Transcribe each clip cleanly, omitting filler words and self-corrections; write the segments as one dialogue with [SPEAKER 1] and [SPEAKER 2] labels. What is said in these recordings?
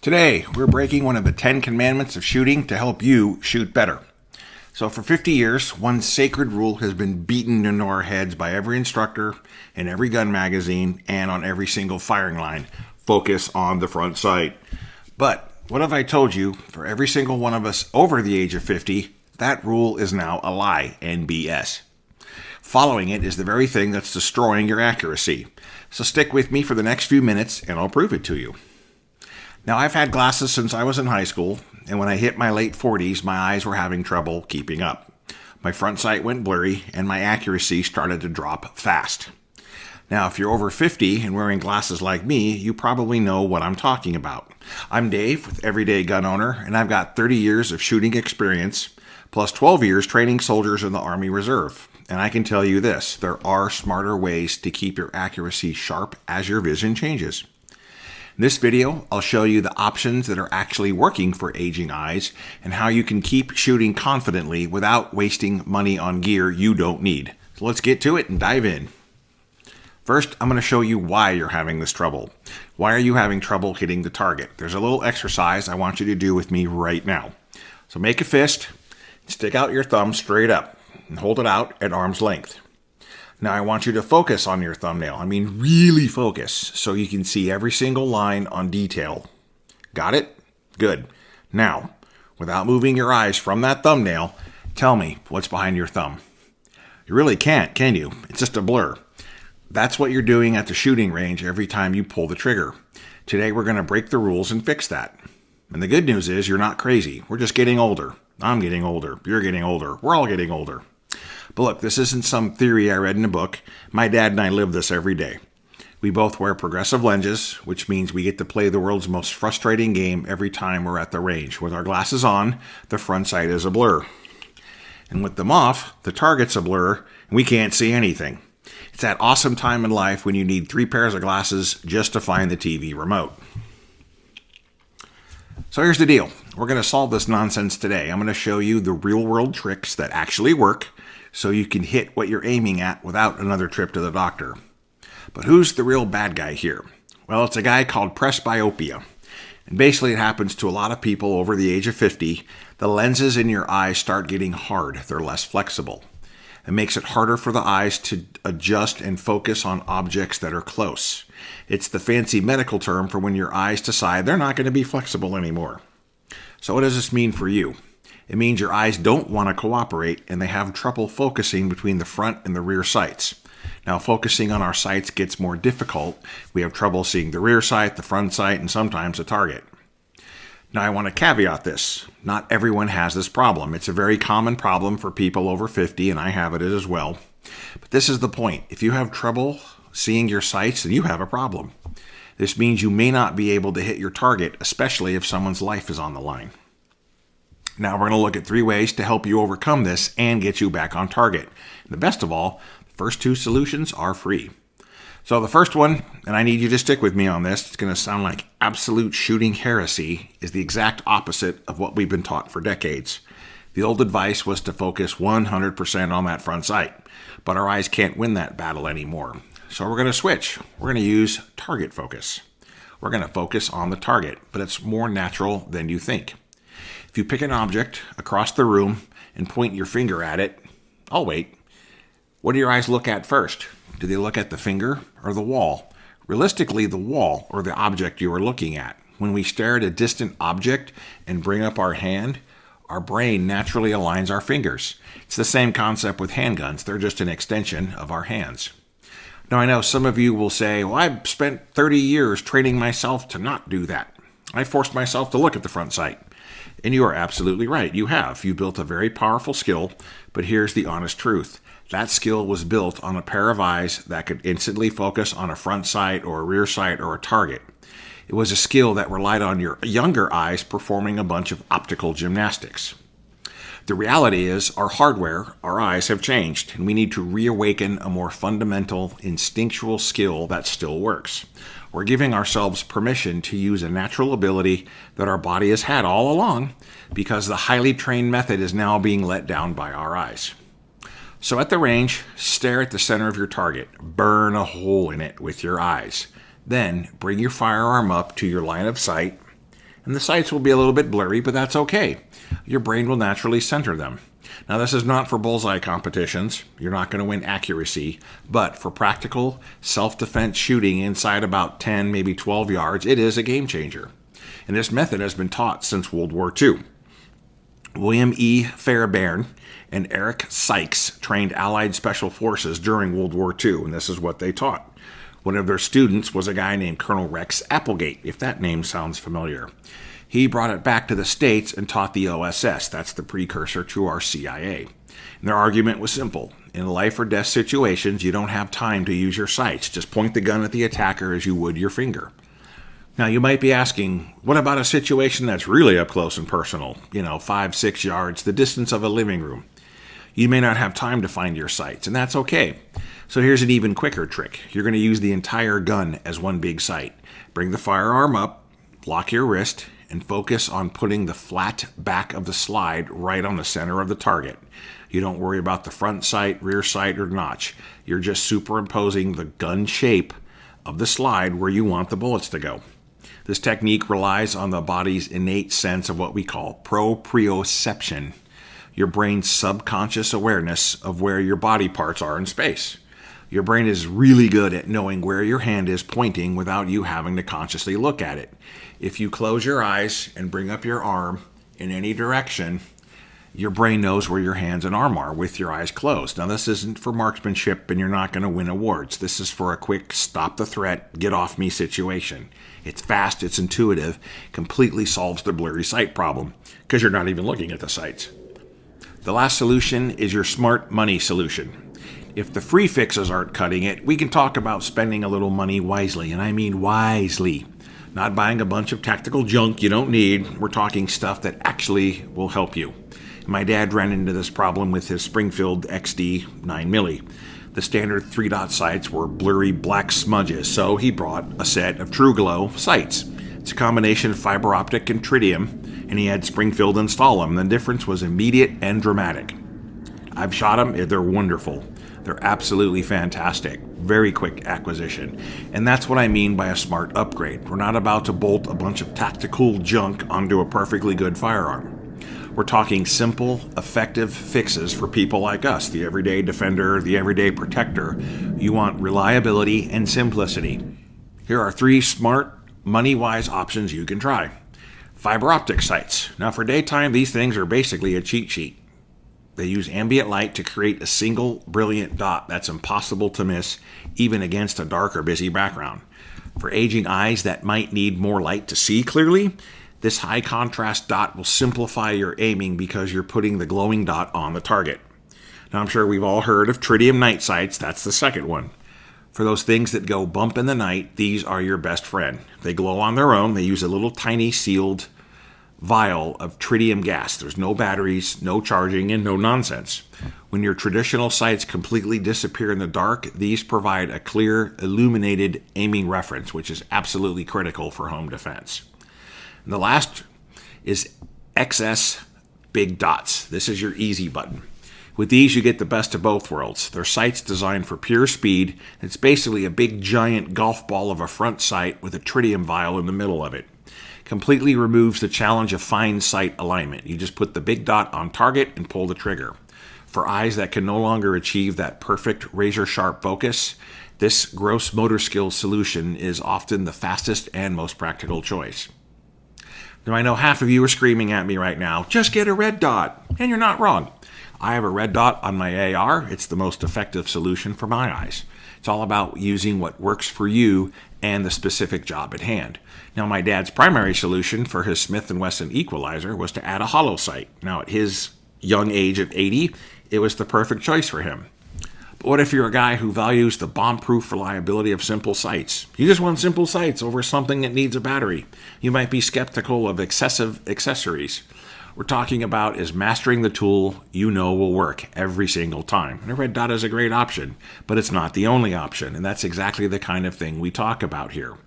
[SPEAKER 1] Today, we're breaking one of the 10 commandments of shooting to help you shoot better. So for 50 years, one sacred rule has been beaten into our heads by every instructor in every gun magazine and on every single firing line. Focus on the front sight. But what have I told you? For every single one of us over the age of 50, that rule is now a lie and BS. Following it is the very thing that's destroying your accuracy. So stick with me for the next few minutes and I'll prove it to you. Now, I've had glasses since I was in high school, and when I hit my late 40s, my eyes were having trouble keeping up. My front sight went blurry, and my accuracy started to drop fast. Now, if you're over 50 and wearing glasses like me, you probably know what I'm talking about. I'm Dave with Everyday Gun Owner, and I've got 30 years of shooting experience, plus 12 years training soldiers in the Army Reserve. And I can tell you this, there are smarter ways to keep your accuracy sharp as your vision changes. In this video, I'll show you the options that are actually working for aging eyes and how you can keep shooting confidently without wasting money on gear you don't need. So let's get to it and dive in. First, I'm going to show you why you're having this trouble. Why are you having trouble hitting the target? There's a little exercise I want you to do with me right now. So make a fist, stick out your thumb straight up, and hold it out at arm's length. Now I want you to focus on your thumbnail. I mean really focus so you can see every single line on detail. Got it? Good. Now, without moving your eyes from that thumbnail, tell me what's behind your thumb. You really can't, can you? It's just a blur. That's what you're doing at the shooting range every time you pull the trigger. Today we're going to break the rules and fix that. And the good news is you're not crazy. We're just getting older. I'm getting older. You're getting older. We're all getting older. But look, this isn't some theory I read in a book. My dad and I live this every day. We both wear progressive lenses, which means we get to play the world's most frustrating game every time we're at the range. With our glasses on, the front sight is a blur. And with them off, the target's a blur, and we can't see anything. It's that awesome time in life when you need 3 pairs of glasses just to find the TV remote. So here's the deal. We're going to solve this nonsense today. I'm going to show you the real-world tricks that actually work, so you can hit what you're aiming at without another trip to the doctor. But who's the real bad guy here? Well, it's a guy called presbyopia. And basically it happens to a lot of people over the age of 50. The lenses in your eyes start getting hard. They're less flexible. It makes it harder for the eyes to adjust and focus on objects that are close. It's the fancy medical term for when your eyes decide they're not going to be flexible anymore. So what does this mean for you? It means your eyes don't want to cooperate and they have trouble focusing between the front and the rear sights. Now, focusing on our sights gets more difficult. We have trouble seeing the rear sight, the front sight, and sometimes the target. Now, I want to caveat this. Not everyone has this problem. It's a very common problem for people over 50, and I have it as well. But this is the point. If you have trouble seeing your sights, then you have a problem. This means you may not be able to hit your target, especially if someone's life is on the line. Now we're going to look at 3 ways to help you overcome this and get you back on target. And the best of all, the first 2 solutions are free. So the first one, and I need you to stick with me on this, it's going to sound like absolute shooting heresy, is the exact opposite of what we've been taught for decades. The old advice was to focus 100% on that front sight, but our eyes can't win that battle anymore. So we're going to switch. We're going to use target focus. We're going to focus on the target, but it's more natural than you think. If you pick an object across the room and point your finger at it, I'll wait. What do your eyes look at first? Do they look at the finger or the wall? Realistically, the wall or the object you are looking at. When we stare at a distant object and bring up our hand, our brain naturally aligns our fingers. It's the same concept with handguns. They're just an extension of our hands. Now, I know some of you will say, well, I've spent 30 years training myself to not do that. I forced myself to look at the front sight. And you are absolutely right. You have. You built a very powerful skill, but here's the honest truth. That skill was built on a pair of eyes that could instantly focus on a front sight or a rear sight or a target. It was a skill that relied on your younger eyes performing a bunch of optical gymnastics. The reality is our hardware, our eyes have changed, and we need to reawaken a more fundamental, instinctual skill that still works. We're giving ourselves permission to use a natural ability that our body has had all along because the highly trained method is now being let down by our eyes. So at the range, stare at the center of your target. Burn a hole in it with your eyes. Then bring your firearm up to your line of sight And the sights will be a little bit blurry, but that's okay. Your brain will naturally center them. Now, this is not for bullseye competitions. You're not going to win accuracy. But for practical self-defense shooting inside about 10, maybe 12 yards, it is a game changer. And this method has been taught since World War II. William E. Fairbairn and Eric Sykes trained Allied Special Forces during World War II, and this is what they taught. One of their students was a guy named Colonel Rex Applegate, if that name sounds familiar. He brought it back to the States and taught the OSS. That's the precursor to our CIA. And their argument was simple. In life or death situations, you don't have time to use your sights. Just point the gun at the attacker as you would your finger. Now, you might be asking, what about a situation that's really up close and personal? 5-6 yards, the distance of a living room. You may not have time to find your sights, and that's okay. So here's an even quicker trick. You're going to use the entire gun as one big sight. Bring the firearm up, lock your wrist, and focus on putting the flat back of the slide right on the center of the target. You don't worry about the front sight, rear sight, or notch. You're just superimposing the gun shape of the slide where you want the bullets to go. This technique relies on the body's innate sense of what we call proprioception, your brain's subconscious awareness of where your body parts are in space. Your brain is really good at knowing where your hand is pointing without you having to consciously look at it. If you close your eyes and bring up your arm in any direction, your brain knows where your hands and arm are with your eyes closed. Now, this isn't for marksmanship and you're not going to win awards. This is for a quick stop the threat, get off me situation. It's fast, it's intuitive, completely solves the blurry sight problem because you're not even looking at the sights. The last solution is your smart money solution. If the free fixes aren't cutting it, we can talk about spending a little money wisely, and I mean wisely. Not buying a bunch of tactical junk you don't need. We're talking stuff that actually will help you. My dad ran into this problem with his Springfield XD 9mm. The standard 3-dot sights were blurry black smudges, so he brought a set of True Glow sights. It's a combination of fiber optic and tritium, and he had Springfield install them. The difference was immediate and dramatic. I've shot them. They're wonderful. They're absolutely fantastic. Very quick acquisition. And that's what I mean by a smart upgrade. We're not about to bolt a bunch of tactical junk onto a perfectly good firearm. We're talking simple, effective fixes for people like us, the everyday defender, the everyday protector. You want reliability and simplicity. Here are 3 smart, money-wise options you can try. Fiber optic sights. Now, for daytime, these things are basically a cheat sheet. They use ambient light to create a single brilliant dot that's impossible to miss, even against a dark or busy background. For aging eyes that might need more light to see clearly, this high contrast dot will simplify your aiming because you're putting the glowing dot on the target. Now, I'm sure we've all heard of tritium night sights. That's the second one. For those things that go bump in the night, these are your best friend. They glow on their own. They use a little tiny sealed vial of tritium gas. There's no batteries, no charging, and no nonsense. When your traditional sights completely disappear in the dark, these provide a clear, illuminated aiming reference, which is absolutely critical for home defense. And the last is XS Big Dots. This is your easy button. With these, you get the best of both worlds. They're sights designed for pure speed. It's basically a big giant golf ball of a front sight with a tritium vial in the middle of it. Completely removes the challenge of fine sight alignment. You just put the big dot on target and pull the trigger. For eyes that can no longer achieve that perfect razor-sharp focus, this gross motor skills solution is often the fastest and most practical choice. Now, I know half of you are screaming at me right now, just get a red dot, and you're not wrong. I have a red dot on my AR. It's the most effective solution for my eyes. It's all about using what works for you and the specific job at hand. Now, my dad's primary solution for his Smith & Wesson equalizer was to add a hollow sight. Now, at his young age of 80, it was the perfect choice for him. But what if you're a guy who values the bomb-proof reliability of simple sights? You just want simple sights over something that needs a battery. You might be skeptical of excessive accessories. We're talking about is mastering the tool you know will work every single time. And a red dot is a great option, but it's not the only option, and that's exactly the kind of thing we talk about here.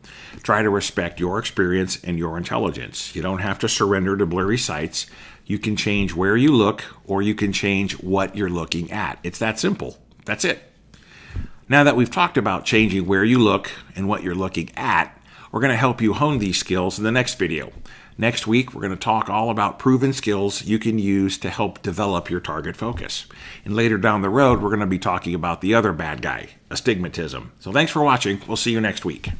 [SPEAKER 1] Try to respect your experience and your intelligence. You don't have to surrender to blurry sights. You can change where you look, or you can change what you're looking at. It's that simple. That's it. Now that we've talked about changing where you look and what you're looking at, we're going to help you hone these skills in the next video. Next week, we're going to talk all about proven skills you can use to help develop your target focus. And later down the road, we're going to be talking about the other bad guy, astigmatism. So thanks for watching. We'll see you next week.